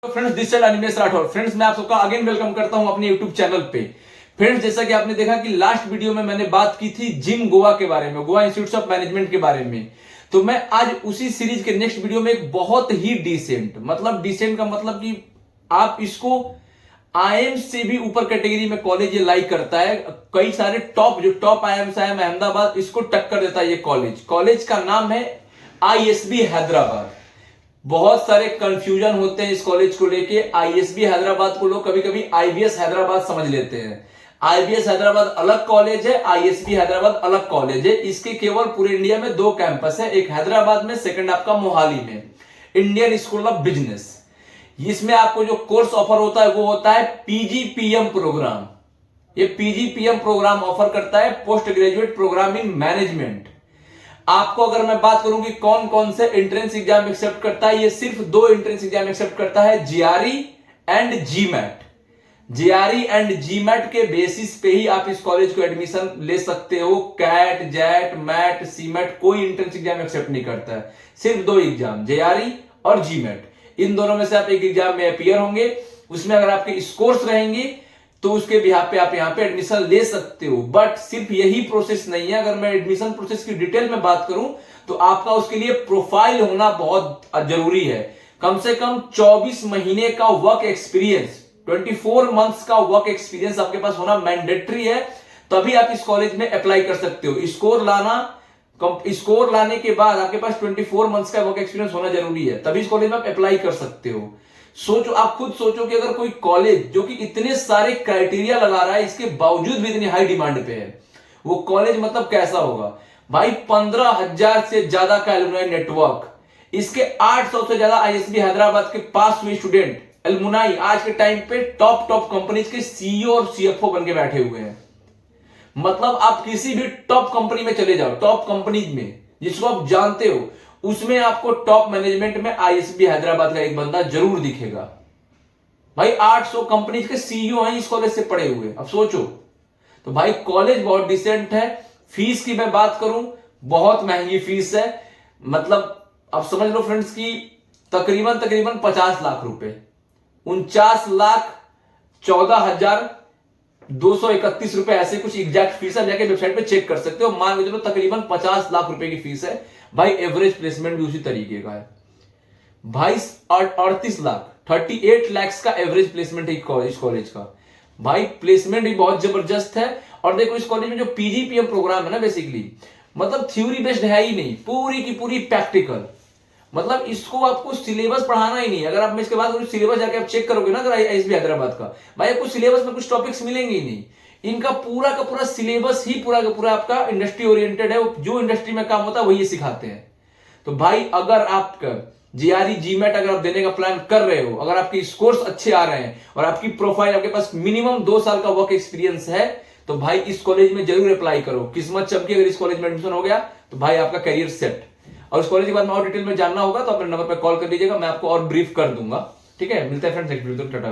तो friends this side Animesh Rathore. Friends मैं आप सबका अगेन वेलकम करता हूं अपने यूट्यूब चैनल पे। फ्रेंड्स जैसा कि आपने देखा कि लास्ट वीडियो में मैंने बात की थी जिम गोवा के बारे में, गोवा इंस्टीट्यूट ऑफ मैनेजमेंट के बारे में। तो मैं आज उसी सीरीज के नेक्स्ट वीडियो में एक बहुत ही डिसेंट, मतलब डिसेंट का मतलब कि आप इसको आईएम्स से भी ऊपर कैटेगरी में कॉलेज ये लाइक करता है। कई सारे टॉप आईएम्स है अहमदाबाद, इसको टक्कर देता है ये कॉलेज का नाम है आईएसबी हैदराबाद। बहुत सारे कंफ्यूजन होते हैं इस कॉलेज को लेके। आईएसबी हैदराबाद को लोग कभी कभी आईबीएस हैदराबाद समझ लेते हैं। आईबीएस हैदराबाद अलग कॉलेज है, आईएसबी हैदराबाद अलग कॉलेज है। इसके केवल पूरे इंडिया में दो कैंपस है, एक हैदराबाद में, सेकंड आपका मोहाली में। Indian school of business. इसमें आपको जो कोर्स ऑफर होता है वो होता है पीजीपीएम प्रोग्राम। ये पीजीपीएम प्रोग्राम ऑफर करता है, post graduate programme in management. आपको अगर मैं बात करूं कि कौन कौन से एंट्रेंस एग्जाम एक्सेप्ट करता है, ये सिर्फ दो एंट्रेंस एग्जाम एक्सेप्ट करता है, GRE and GMAT. GRE and GMAT के बेसिस पे ही आप इस कॉलेज को एडमिशन ले सकते हो। कैट, जैट, मैट, सीमैट कोई एंट्रेंस एग्जाम एक्सेप्ट नहीं करता है। सिर्फ दो एग्जाम, जीआरई और जीमैट। इन दोनों में से आप एक एग्जाम में अपीयर होंगे, उसमें अगर आपके स्कोर्स रहेंगे तो उसके बिहाफ पे आप यहां पे एडमिशन ले सकते हो। बट सिर्फ यही प्रोसेस नहीं है। अगर मैं एडमिशन प्रोसेस की डिटेल में बात करूं तो आपका उसके लिए प्रोफाइल होना बहुत जरूरी है। कम से कम 24 महीने का वर्क एक्सपीरियंस, 24 मंथ्स का वर्क एक्सपीरियंस आपके पास होना मैंडेटरी है। तभी आप इस कॉलेज में अप्लाई कर सकते हो। स्कोर लाने के बाद आपके पास 24 मंथ्स का वर्क एक्सपीरियंस होना जरूरी है, तभी इस कॉलेज में आप अप्लाई कर सकते हो। सोचो, आप खुद सोचो कि अगर कोई कॉलेज जो कि इतने सारे क्राइटेरिया लगा रहा है, इसके बावजूद भी इतनी हाई डिमांड पे है, वो कॉलेज मतलब कैसा होगा भाई। 15,000 से ज्यादा का एलुमनाई नेटवर्क, इसके 800 से ज्यादा आईएसबी हैदराबाद के पास हुए स्टूडेंट एलुमनाई आज के टाइम पे टॉप कंपनीज के सीईओ और सीएफओ बन के बैठे हुए हैं। मतलब आप किसी भी टॉप कंपनी में चले जाओ, टॉप कंपनीज में जिसको आप जानते हो, उसमें आपको टॉप मैनेजमेंट में आईएसबी हैदराबाद का एक बंदा जरूर दिखेगा भाई। 800 कंपनीज के सीईओ हैं इस कॉलेज से पढ़े हुए। अब सोचो, तो भाई कॉलेज बहुत डिसेंट है। फीस की मैं बात करूं, बहुत महंगी फीस है। मतलब अब समझ लो फ्रेंड्स की तकरीबन 50 लाख रुपए, 49,14,231 रुपए, ऐसे कुछ एग्जैक्ट फीस है, जाके वेबसाइट पे चेक कर सकते हो। मान के चलो तकरीबन 50 लाख रुपए की फीस है भाई। एवरेज प्लेसमेंट भी उसी तरीके का है भाई। 38 लाख, 38 लाख का एवरेज प्लेसमेंट है इस कॉलेज का भाई। प्लेसमेंट भी बहुत जबरदस्त है। और देखो इस कॉलेज में जो पीजीपीएम प्रोग्राम है ना, बेसिकली मतलब थ्योरी बेस्ड है ही नहीं, पूरी की पूरी प्रैक्टिकल। मतलब इसको आपको सिलेबस पढ़ाना ही नहीं। अगर आप इसके बाद सिलेबस जाके आप चेक करोगे ना, अगर आईएसबी हैदराबाद का, भाई आपको सिलेबस में कुछ टॉपिक्स मिलेंगे ही नहीं। इनका पूरा का पूरा सिलेबस ही पूरा का पूरा आपका इंडस्ट्री ओरिएंटेड है। जो इंडस्ट्री में काम होता है वही सिखाते हैं। तो भाई अगर आप जीआरई जीमैट अगर आप देने का प्लान कर रहे हो, अगर आपके स्कोर्स अच्छे आ रहे हैं और आपकी प्रोफाइल, आपके पास मिनिमम 2 साल का वर्क एक्सपीरियंस है, तो भाई इस कॉलेज में जरूर अप्लाई करो। किस्मत चमकी, अगर इस कॉलेज में एडमिशन हो गया तो भाई आपका करियर सेट। और इस कॉलेज के बाद में और डिटेल में जानना होगा तो अपने नंबर पर कॉल कर लीजिएगा, मैं आपको और ब्रीफ कर दूंगा। ठीक है, मिलते हैं फ्रेंड्स नेक्स्ट वीडियो में। टाटा।